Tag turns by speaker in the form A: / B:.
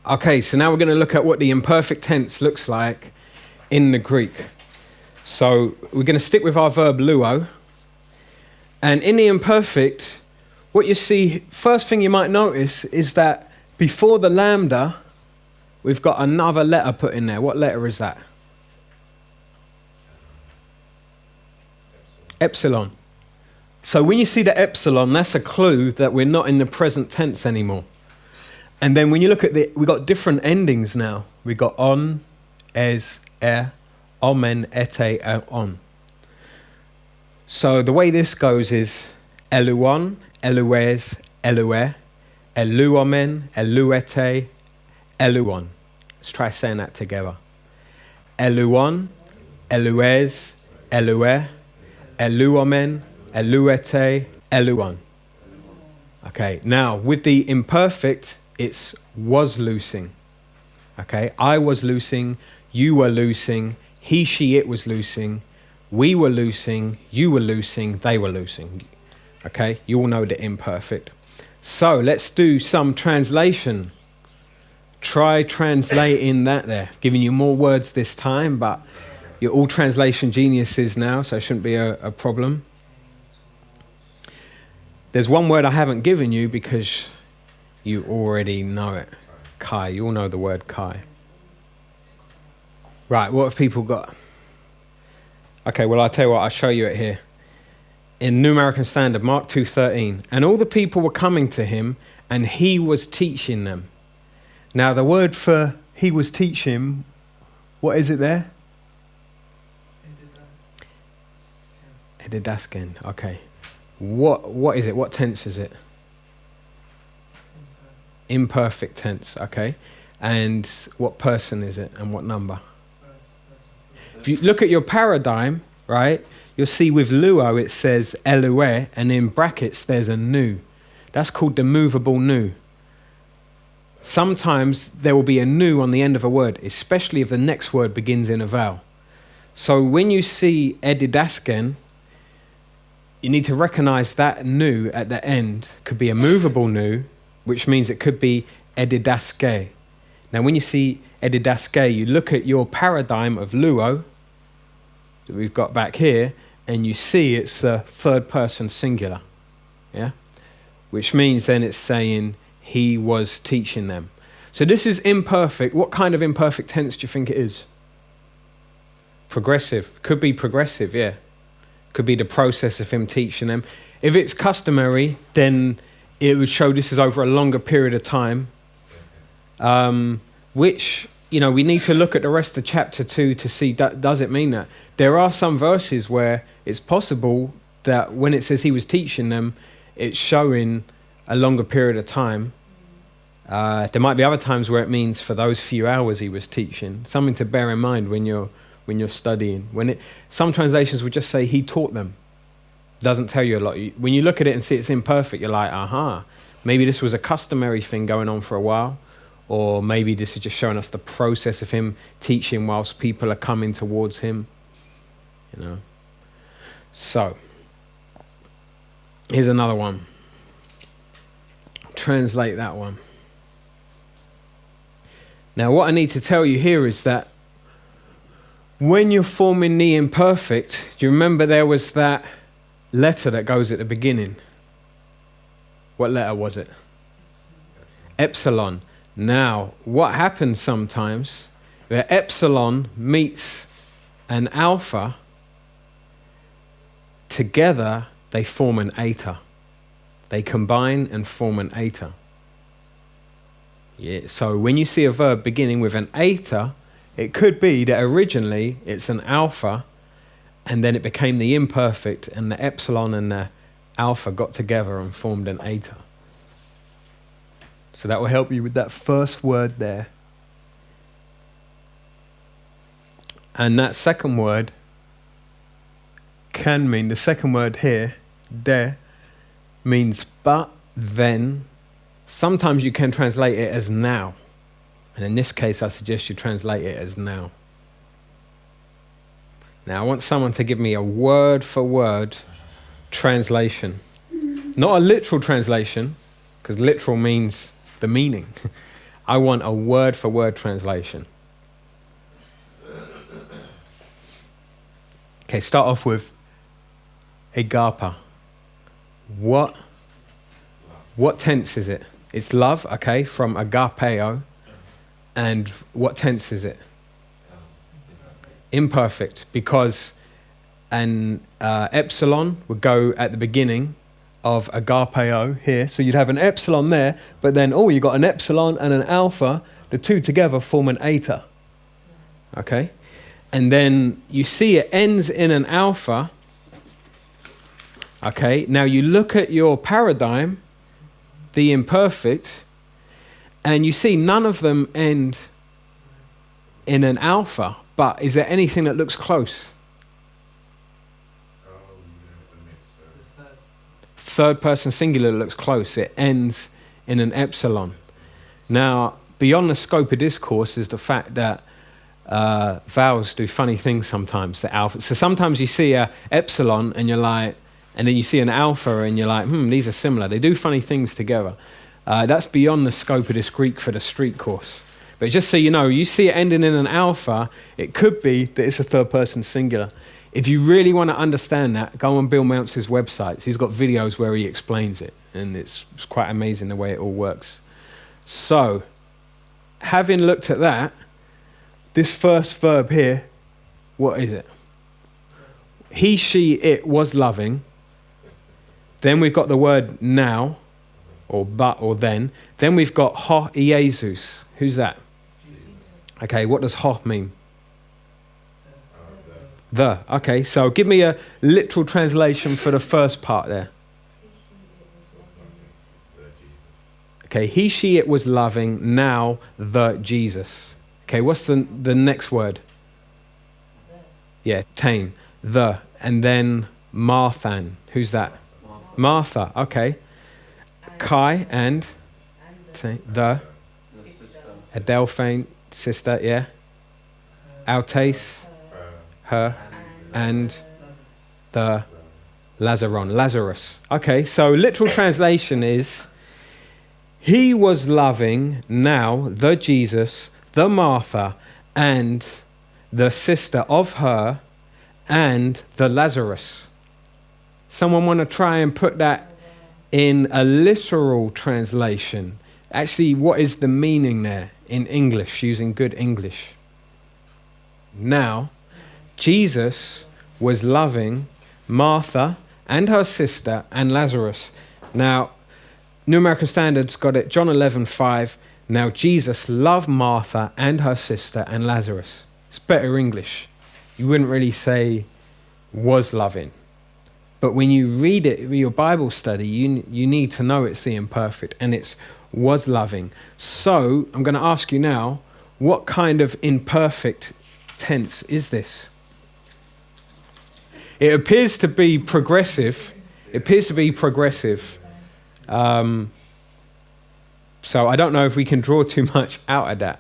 A: Okay, so now we're going to look at what the imperfect tense looks like in the Greek. So we're going to stick with our verb luo. And in the imperfect, what you see, first thing you might notice is that before the lambda, we've got another letter put in there. What letter is that? Epsilon. So when you see the epsilon, that's a clue that we're not in the present tense anymore. And then when you look at we've got different endings now. We've got on, es, omen, ete, on. So the way this goes is eluon, elues, elue, eluomen, eluete, eluon. Let's try saying that together. Eluon, elues, elue, eluomen, eluete, eluon. Okay, now with the imperfect, it's was loosing. Okay, I was loosing, you were loosing, he, she, it was loosing, we were loosing, you were loosing, they were loosing. Okay, you all know the imperfect. So let's do some translation. Try translating that there. Giving you more words this time, but you're all translation geniuses now, so it shouldn't be a problem. There's one word I haven't given you because you already know it. Kai, you all know the word kai. Right, what have people got? Okay, well, I'll tell you what, I'll show you it here. In New American Standard, Mark 2:13. And all the people were coming to him, and he was teaching them. Now, the word for he was teaching, what is it there? Edidasken. Okay. What is it? What tense is it? Imperfect tense, okay. And what person is it and what number? If you look at your paradigm, right, you'll see with luo it says elue, and in brackets there's a nu. That's called the movable nu. Sometimes there will be a nu on the end of a word, especially if the next word begins in a vowel. So when you see edidasken, you need to recognize that nu at the end could be a movable nu, which means it could be edidaske. Now, when you see edidaske, you look at your paradigm of luo that we've got back here, and you see it's the third person singular, yeah? Which means then it's saying he was teaching them. So this is imperfect. What kind of imperfect tense do you think it is? Progressive. Could be progressive, yeah. Could be the process of him teaching them. If it's customary, then it would show this is over a longer period of time, which, you know, we need to look at the rest of chapter 2 to see, does it mean that? There are some verses where it's possible that when it says he was teaching them, it's showing a longer period of time. There might be other times where it means for those few hours he was teaching. Something to bear in mind when you're studying. Some translations would just say he taught them. Doesn't tell you a lot. When you look at it and see it's imperfect, you're like, aha, maybe this was a customary thing going on for a while, or maybe this is just showing us the process of him teaching whilst people are coming towards him, you know. So, here's another one. Translate that one. Now, what I need to tell you here is that when you're forming the imperfect, do you remember there was that letter that goes at the beginning? What letter was it? Epsilon. Now, what happens sometimes, where epsilon meets an alpha, together they form an eta. They combine and form an eta. Yeah, so when you see a verb beginning with an eta, it could be that originally it's an alpha, and then it became the imperfect, and the epsilon and the alpha got together and formed an eta. So that will help you with that first word there. And that second word can mean, the second word here, de, means but, then. Sometimes you can translate it as now. And in this case, I suggest you translate it as now. Now, I want someone to give me a word-for-word translation. Not a literal translation, because literal means the meaning. I want a word-for-word translation. Okay, start off with agapa. What tense is it? It's love, okay, from agapeo. And what tense is it? Imperfect, because an epsilon would go at the beginning of agapeo here. So you'd have an epsilon there, but then, you've got an epsilon and an alpha. The two together form an eta. Okay? And then you see it ends in an alpha. Okay? Now you look at your paradigm, the imperfect, and you see none of them end in an alpha, but is there anything that looks close? Third person singular looks close. It ends in an epsilon. Now, beyond the scope of this course is the fact that vowels do funny things sometimes, the alpha. So sometimes you see a epsilon and you're like, and then you see an alpha and you're like, these are similar. They do funny things together. That's beyond the scope of this Greek for the street course. But just so you know, you see it ending in an alpha, it could be that it's a third person singular. If you really want to understand that, go on Bill Mounce's websites. He's got videos where he explains it, and it's quite amazing the way it all works. So, having looked at that, this first verb here, what is it? He, she, it was loving. Then we've got the word now, or but, or then. Then we've got ho Iesus. Who's that? Jesus. Okay, what does ho mean? The. Okay, so give me a literal translation for the first part there. Okay, he, she, it was loving, now the Jesus. Okay, what's the next word? Yeah, tain, the. And then Marthan. Who's that? Martha, okay. Kai and the. Adelphine, sister, yeah. Altace, her, and the Lazarus. Okay, so literal translation is, he was loving now the Jesus, the Martha, and the sister of her, and the Lazarus. Someone want to try and put that in a literal translation? Actually, what is the meaning there in English, using good English? Now, Jesus was loving Martha and her sister and Lazarus. Now, New American Standard's got it, John 11:5. Now, Jesus loved Martha and her sister and Lazarus. It's better English. You wouldn't really say was loving. But when you read it, your Bible study, you need to know it's the imperfect, and it's was loving. So I'm going to ask you now, what kind of imperfect tense is this? It appears to be progressive. So I don't know if we can draw too much out of that.